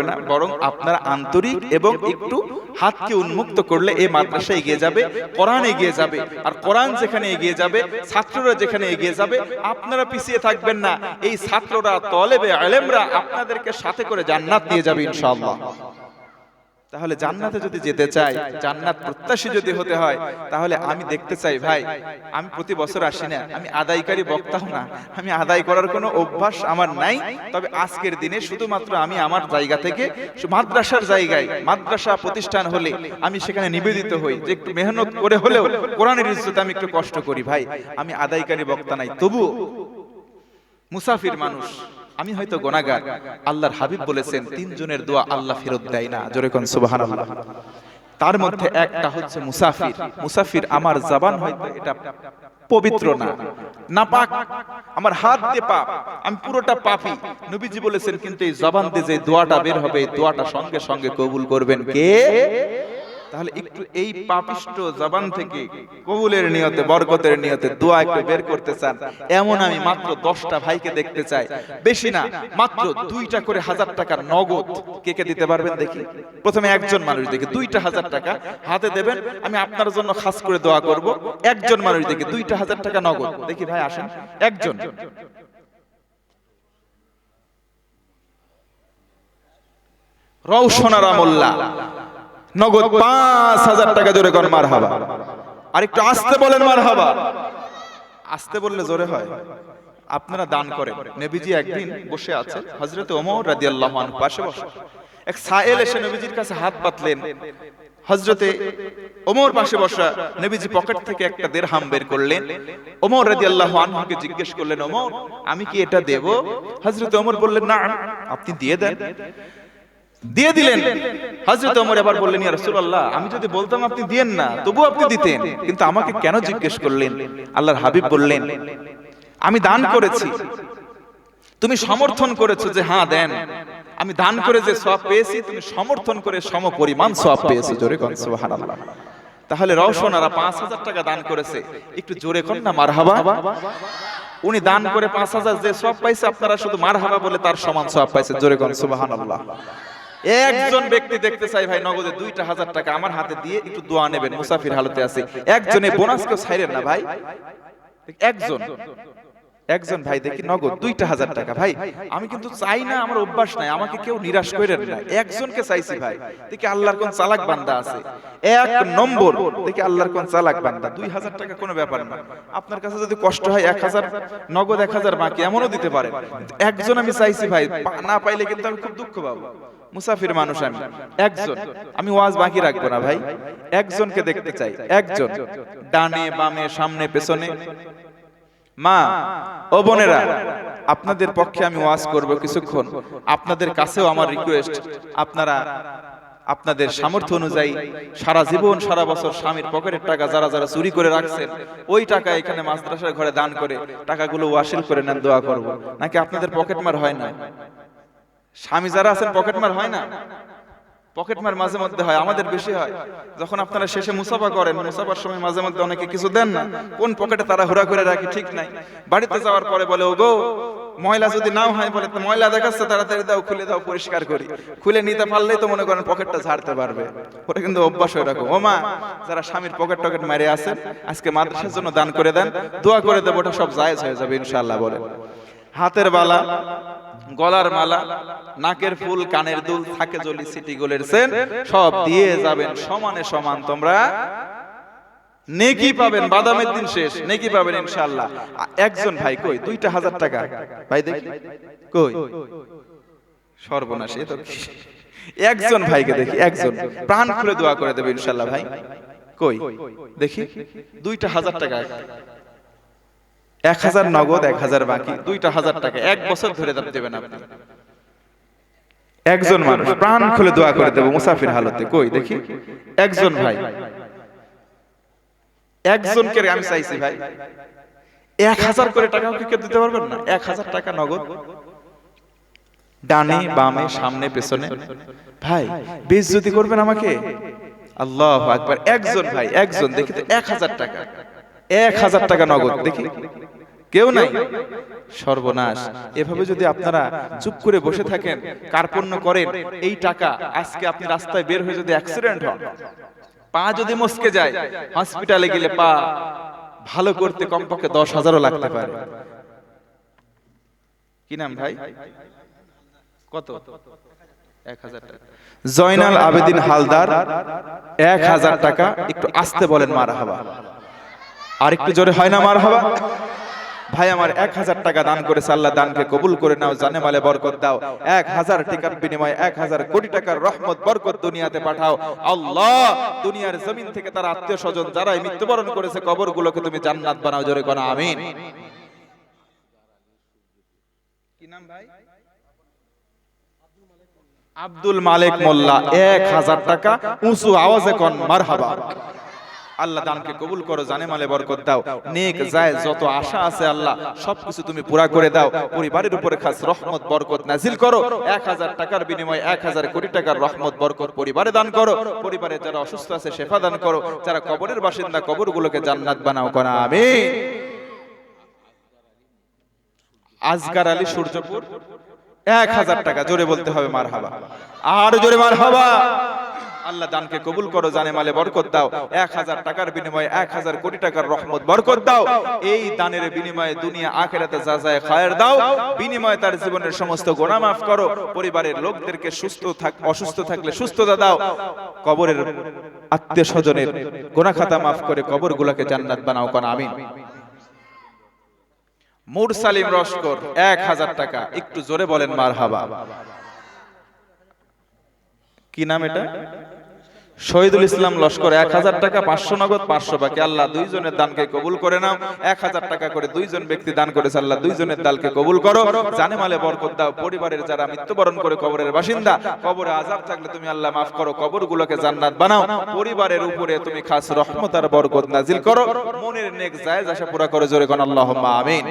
না, বরং আপনারা আন্তরিক এবং একটু হাতকে উন্মুক্ত করলে এই মাদ্রাসা এগিয়ে যাবে, কোরআন এগিয়ে যাবে। আর কোরআন যেখানে এগিয়ে যাবে, ছাত্ররা যেখানে এগিয়ে যাবে, আপনারা পিছিয়ে থাকবেন না। এই ছাত্ররা, তলেবে আলেমরা আপনাদেরকে সাথে করে জান্নাত নিয়ে যাবে ইনশাআল্লাহ। তাহলে জান্নাতে যদি যেতে চাই, জান্নাত প্রত্যাশী যদি হতে হয়, তাহলে আমি দেখতে চাই ভাই, আমি প্রতি বছর আসি না, আমি আদায়কারী বক্তাও না, আমি আদায় করার কোনো অভ্যাস আমার নাই। তবে আজকের দিনে শুধুমাত্র আমি আমার জায়গা থেকে, মাদ্রাসার জায়গায়, মাদ্রাসা প্রতিষ্ঠান হলে আমি সেখানে নিবেদিত হই, যে একটু মেহনত করে হলেও কোরআনের ইজ্জতে আমি একটু কষ্ট করি। ভাই আমি আদায়কারী বক্তা নাই, তবু মুসাফির মানুষ, আমি হয়তো গুনাহগার। আল্লাহর হাবিব বলেছেন 3 জনের দোয়া আল্লাহ ফেরত দেয় না, জোরে কোন সুবহানাল্লাহ। তার মধ্যে একটা হচ্ছে মুসাফির। মুসাফির, আমার জবান হয়তো এটা পবিত্র না, নাপাক, আমার হাত দিয়ে পাপ, আমি পুরোটা পাপী। নবীজি বলেছেন কিন্তু এই জবান দিয়ে যে দোয়াটা বের হবে, এই দোয়াটা সঙ্গে সঙ্গে কবুল করবেন কে? তাহলে একটু এই পাপিষ্ট জবান থেকে কবুলের নিয়তে, বরকতের নিয়তে দোয়া একটু বের করতে চান, এমন আমি মাত্র 10টা ভাইকে দেখতে চাই, বেশি না, মাত্র 2টা করে 1000 টাকার নগদ কে কে দিতে পারবেন দেখি। প্রথমে একজন মানুষ দেখে 2টা 1000 টাকা হাতে দেবেন, আমি আপনার জন্য খাস করে দোয়া করব। একজন মানুষ দেখে 2টা 1000 টাকা নগদ দেখি, ভাই আসেন একজন। রওশনারা মোল্লা, নগদ 5000 টাকা, জোরে কোন মারহাবা। আর একটু আস্তে বলেন মারহাবা, আস্তে বললে জোরে হয়। আপনারা দান করেন। নবীজি একদিন বসে আছে, হযরত ওমর রাদিয়াল্লাহু আনহু পাশে বসে। এক সায়েল এসে নবীজির কাছে হাত পাতলেন। হযরতে ওমর পাশে বসা, নবীজি পকেট থেকে একটা দিরহাম বের করলেন। ওমর রাদিয়াল্লাহু আনহুকে জিজ্ঞেস করলেন, ওমর আমি কি এটা দেব? হযরত ওমর বললেন, না, আপনি দিয়ে দেন। দিয়ে দিলেন। হযরত ওমর এবার বললেন, ইয়া রাসূলুল্লাহ, আমি যদি বলতাম আপনি দিয়েন না, তবু আপনি দিতেন, কিন্তু আমাকে কেন জিজ্ঞেস করলেন? আল্লাহর হাবিব বললেন, আমি দান করেছি, তুমি সমর্থন করেছো যে হ্যাঁ দেন। আমি দান করে যে সওয়াব পেয়েছি, তুমি সমর্থন করে সমপরিমাণ সওয়াব পেয়েছো, জোরে কোন সুবহানাল্লাহ। তাহলে রওশনারা 5000 টাকা দান করেছে, একটু জোরে কোন না মারহাবা। উনি দান করে 5000 যে সওয়াব পাইছে, আপনারা শুধু মারহাবা বলে তার সমান সওয়াব পাইছে, জোরে কোন সুবহানাল্লাহ। একজন ব্যক্তি দেখতে চাই ভাই, নগদে 2টা 1000 টাকা আমার হাতে দিয়ে একটু দোয়া নেবেন, মুসাফির হালতে আছে। একজনে বোনাস কেউ ছাইরেন না ভাই, একজন ভাই দেখি নগদ 2টা 1000 টাকা। ভাই আমি কিন্তু চাই না, আমার অভ্যাস নাই, আমাকে কেউ নিরাশ করেন না। একজনকে চাইছি ভাই, দেখি আল্লাহর কোন চালাক বান্দা আছে, 1 নম্বর দেখি আল্লাহর কোন চালাক বান্দা। 2000 টাকা কোনো ব্যাপার না, আপনার কাছে যদি কষ্ট হয় 1000 নগদ, 1000 বাকি, এমনও দিতে পারেন। একজন আমি চাইছি ভাই, না পাইলে কিন্তু আমি খুব দুঃখ পাবো। মুসাফির মানুষ আমি, একজন, আমি ওয়াজ বাকি রাখবো না ভাই, একজনকে দেখতে চাই। একজন, ডানে বামে সামনে পেছনে। মা ও বোনেরা, আপনাদের পক্ষে আমি ওয়াজ করব কিছুক্ষণ, আপনাদের কাছেও আমার রিকোয়েস্ট, আপনারা আপনাদের সামর্থ্য অনুযায়ী সারা জীবন সারা বছর স্বামীর পকেটের টাকা যারা যারা চুরি করে রাখছেন, ওই টাকা এখানে মাদ্রাসার ঘরে দান করে টাকাগুলো ওয়াসিল করে নেন, দোয়া করব। নাকি আপনাদের পকেটমার হয় না? স্বামী যারা আছেন পকেটমার হয় না? পকেটমার মাঝে মধ্যে হয়, আমাদের বেশি হয়। যখন আপনারা শেষে মুসাফা করেন, মুসাফার সময় মাঝে মধ্যে অনেকে কিছু দেন না, কোন পকেটে তারা হুড়া করে রাখি ঠিক নাই। বাড়িতে যাওয়ার পরে বলে, ওগো ময়লা যদি নাও হয়, বলে ময়লা দেখাচ্ছে, তাড়াতাড়ি দাও, খুলে দাও, পরিষ্কার করি। খুলে নিতে পারলেই তো মনে করেন পকেটটা ঝাড়তে পারবে। ওটা কিন্তু অভ্যাস হয়ে রাখো। ও মা, যারা স্বামীর পকেট টকেট মারে আছেন, আজকে মাদ্রাসার জন্য দান করে দেন, দোয়া করে দেবো, ওটা সব জায়েজ হয়ে যাবে ইনশাআল্লাহ। বলে হাতের বালা, গলার মালা, নাকের ফুল, কানের দুল, থাকে জলি, সিটি গোলের সেন, সব দিয়ে যাবেন সমানে সমান, তোমরা নেকি পাবেন। বাদামের দিন শেষ, নেকি পাবেন ইনশাআল্লাহ। একজন ভাই কই 2টা 1000 টাকা, ভাই দেখি কই, সর্বনাশ। এ তো একজন ভাইকে দেখি, একজন প্রাণ খুলে দোয়া করে দেবে ইনশাআল্লাহ। ভাই কই দেখি, 2টা 1000 টাকা, 1000 নগদ, 1000 বাকি, 2টা 1000 টাকা 1 বছর ধরে দেবেন আপনি। একজন মানুষ প্রাণ খুলে দোয়া করে দেব মুসাফির হালতে, কই দেখি একজন ভাই, একজনকে আমি চাইছি ভাই। 1000 করে টাকাও কি কেউ দিতে পারবেন না? 1000 টাকা নগদ, ডানে বামে সামনে পেছনে। ভাই বেইজ্জতি করবেন আমাকে? আল্লাহু আকবার। একজন ভাই, একজন দেখি তো, 1000 টাকা, 1000 টাকা নগদ দেখি, কেউ নাই, সর্বনাশ। এভাবে যদি আপনারা চুপ করে বসে থাকেন, কার্পণ্য করেন, এই টাকা আজকে আপনি রাস্তায় বের হয়ে যদি অ্যাক্সিডেন্ট হন, পা যদি মস্কে যায়, হসপিটালে গেলে পা ভালো করতে কমপক্ষে 10,000ও লাগতে পারে। কি নাম ভাই? কত? 1000 টাকা। জয়নাল আবেদিন হালদার 1000 টাকা। একটু আস্তে বলেন মারহাবা। আর একটু জোরে হয় না মারহাবা? ভাই আমার 1000 টাকা দান করেছে, আল্লাহ দানকে কবুল করে নাও, জানে মালে বরকত দাও। 1000 টাকার বিনিময়ে 1000 কোটি টাকার রহমত বরকত দুনিয়াতে পাঠাও আল্লাহ। দুনিয়ার জমিন থেকে তার আত্মীয় স্বজন যারাই মৃত্যুবরণ করেছে, কবরগুলোকে তুমি জান্নাত বানাও, জোরে কোন আমিন। কি নাম ভাই? আব্দুল মালিক মোল্লা 1000 টাকা। উঁচু আওয়াজে কোন মারহাবা। আল্লাহ দানকে কবুল করো, জানে মালে বরকত দাও, নেক যায় যত আশা আছে আল্লাহ সবকিছু তুমি পুরা করে দাও, পরিবারের উপরে খাস রহমত বরকত নাজিল করো। 1000 টাকার বিনিময়ে 1000 কোটি টাকার রহমত বরকত পরিবারে দান করো। পরিবারে যারা অসুস্থ আছে শেফা দান করো, যারা কবরের বাসিন্দা কবরগুলোকে জান্নাত বানাও, কোন আমিন। আজগার আলী সূর্যপুর 1000 টাকা। জোরে বলতে হবে মারহাবা, আর জোরে মারহাবা। আল্লাহ দানকে কবুল করো, জানে মালে বরকত দাও। 1000 টাকার বিনিময়ে 1000 কোটি টাকার রহমত বরকত দাও। এই দানের বিনিময়ে দুনিয়া আখিরাতে জাযায়ে খায়ের দাও। বিনিময়ে তার জীবনের সমস্ত গুনাহ মাফ করো। পরিবারের লোকদেরকে অসুস্থ থাকলে সুস্থতা দাও। কবরের আত্মীয় স্বজনের গুনাহ খাতা মাফ করে কবরগুলোকে জান্নাত বানাও, কোন আমিন। মুরসালিম রশকর 1000 টাকা। একটু জোরে বলেন মারহাবা। কি নাম এটা? শহীদুল ইসলাম লস্কর 1000 টাকা। 500 নগদ, 500 বাকি। আল্লাহ দুইজনের দানকে কবুল করে নাও। 1000 টাকা করে দুইজন ব্যক্তি দান করেছে, আল্লাহ দুইজনের দানকে কবুল করো, জানে মালে বরকত দাও। পরিবারের যারা মৃত্যুবরণ করে কবরের বাসিন্দা, কবরে আযাব থাকলে তুমি আল্লাহ মাফ করো, কবরগুলোকে জান্নাত বানাও। পরিবারের উপরে তুমি খাস রহমত আর বরকত নাজিল করো, মনের নেক জায়েজ আশা পুরা করে, জোরে কোন আল্লাহুম্মা আমিন।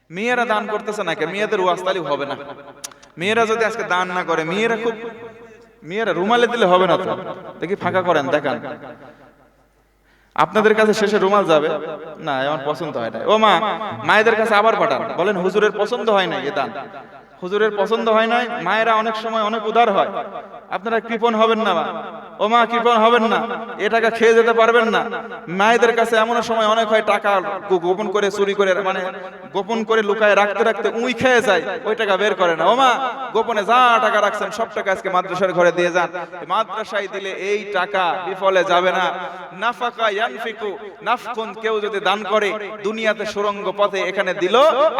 মেয়েরা দান করতেছে না কে? মেয়েদের ওয়াজ তালি হবে না। মেয়েরা যদি আজকে দান না করে, মেয়েরা রুমালে দিলে হবে না তো। দেখি ফাঁকা করেন, দেখান। আপনাদের কাছে শেষে রুমাল যাবে না, আমার পছন্দ হয় না। ও মা, মায়েদের কাছে আবার পাঠান, বলেন হুজুরের পছন্দ হয় না এ দান, হুজুরের পছন্দ হয় নাই। মায়েরা অনেক সময় অনেক উদার হয়, আপনারা কৃপণ হবেন না। ও মা, কৃপণ হবেন না, এ টাকা খেয়ে যেতে পারবেন না। মায়েদের কাছে এমন সময় অনেক হয় টাকা গোপন করে চুরি করে, মানে গোপন করে লুকায় রাখতে রাখতে উই খেয়ে যায়, ওই টাকা বের করে না। ও মা, গোপনে যা টাকা রাখছেন সব টাকা আজকে মাদ্রাসার ঘরে দিয়ে যান। মাদ্রাসায় দিলে এই টাকা বিফলে যাবে না। নাফাকা ইয়ানফিকু নাফকুন, কেউ যদি দান করে দুনিয়াতে সুরঙ্গ পথে এখানে দিল,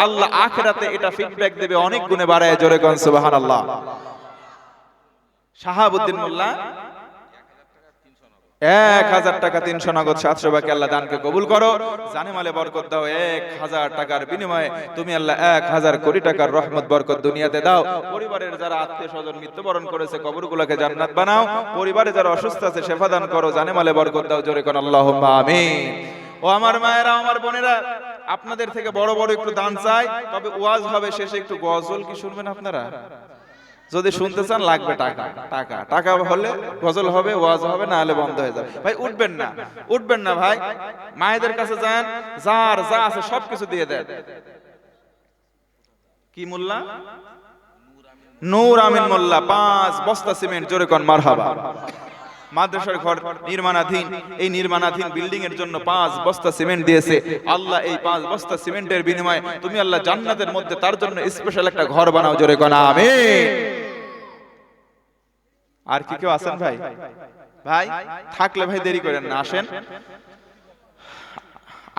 আল্লাহ আখিরাতে এটা ফিডব্যাক দেবে, অনেক গুণে বাড়ায়, জোরে কোন সুবহানাল্লাহ। শাহাবুদ্দিন মোল্লা 1000 টাকা। 300 নগদ, 700 বাকি। আল্লাহ দানকে কবুল করো, জানে মালে বরকত দাও। 1000 টাকার বিনিময়ে তুমি আল্লাহ 1000 কোটি টাকার রহমত বরকত দুনিয়াতে দাও। পরিবারের যারা আত্মীয় স্বজন মৃত্যুবরণ করেছে কবরগুলোকে জান্নাত বানাও। পরিবারে যারা অসুস্থ আছে শেফা দান করো, জানে মালে বরকত দাও, জোরে কোন আল্লাহুম্মা আমিন। ও আমার মায়েরা, আমার বোনেরা, আপনাদের থেকে বড় বড় একটু দান চাই, তবে ওয়াজ হবে শেষে একটু গজল। কি শুনবেন আপনারা? যদি শুনতে চান লাগবে টাকা। টাকা টাকা হলে গজল হবে, ওয়াজ হবে, না হলে বন্ধ হয়ে যাবে। ভাই উঠবেন না, উঠবেন না ভাই। মায়েদের কাছে যান, যার যা আছে সবকিছু দিয়ে দেন। কি মোল্লা? নূর আমিন মোল্লা 5 বস্তা সিমেন্ট, জোরে কোন মারহাবা। মাদ্রাসার ঘর নির্মাণাধীন, এই নির্মাণাধীন বিল্ডিং এর জন্য 5 বস্তা সিমেন্ট দিয়েছে আল্লাহ। এই 5 বস্তা সিমেন্টের বিনিময়ে তুমি আল্লাহ জান্নাতের মধ্যে তার জন্য স্পেশাল একটা ঘর বানাও, জোরে কোন আমিন। আর কি কেউ আছেন ভাই? ভাই থাকলে ভাই দেরি করেন না, আসেন।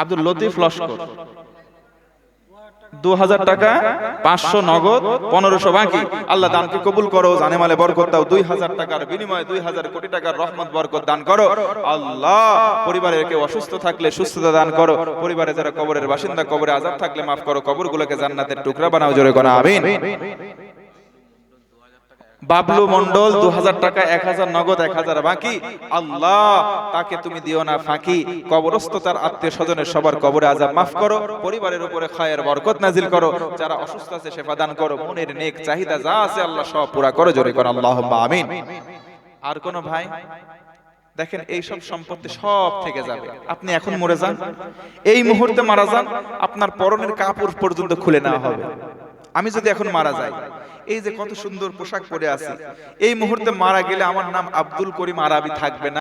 আব্দুল লতিফ লস্কর 2000 টাকা। 500 নগদ, 1500 বাকি। আল্লাহ দানকে কবুল করো, জানে মালে বরকত দাও। 2000 টাকার বিনিময়ে 2000 কোটি টাকার রহমত বরকত দান করো আল্লাহ। পরিবারের কেউ অসুস্থ থাকলে সুস্থতা দান করো। পরিবারে যারা কবরের বাসিন্দা, কবরে আযাব থাকলে মাফ করো, কবরগুলোকে জান্নাতের টুকরা বানাও, জোরে কোন আমিন। বাবলু মন্ডল 2000 টাকা। 1000 নগদ, 1000 বাকি। আল্লাহ তাকে তুমি দিও না ফাঁকি। কবরস্থ তার আত্মীয় স্বজনের সবার কবরে আযাব মাফ করো, পরিবারের উপরে খায়ের বরকত নাজিল করো। যারা অসুস্থ আছে শেফা দান করো, মনের নেক চাহিদা যা আছে আল্লাহ সব পুরা করো, জোরে করো আল্লাহুম্মা আমিন। আর কোন ভাই? দেখেন এই সব সম্পত্তি সব থেকে যাবে, আপনি এখন মরে যান, এই মুহূর্তে মারা যান, আপনার পরনের কাপড় পর্যন্ত খুলে নেওয়া হবে। আমি যদি এখন মারা যাই, এই যে কত সুন্দর পোশাক পরে আছি, এই মুহূর্তে মারা গেলে আমার নাম আব্দুল করিম আরাবী থাকবে না।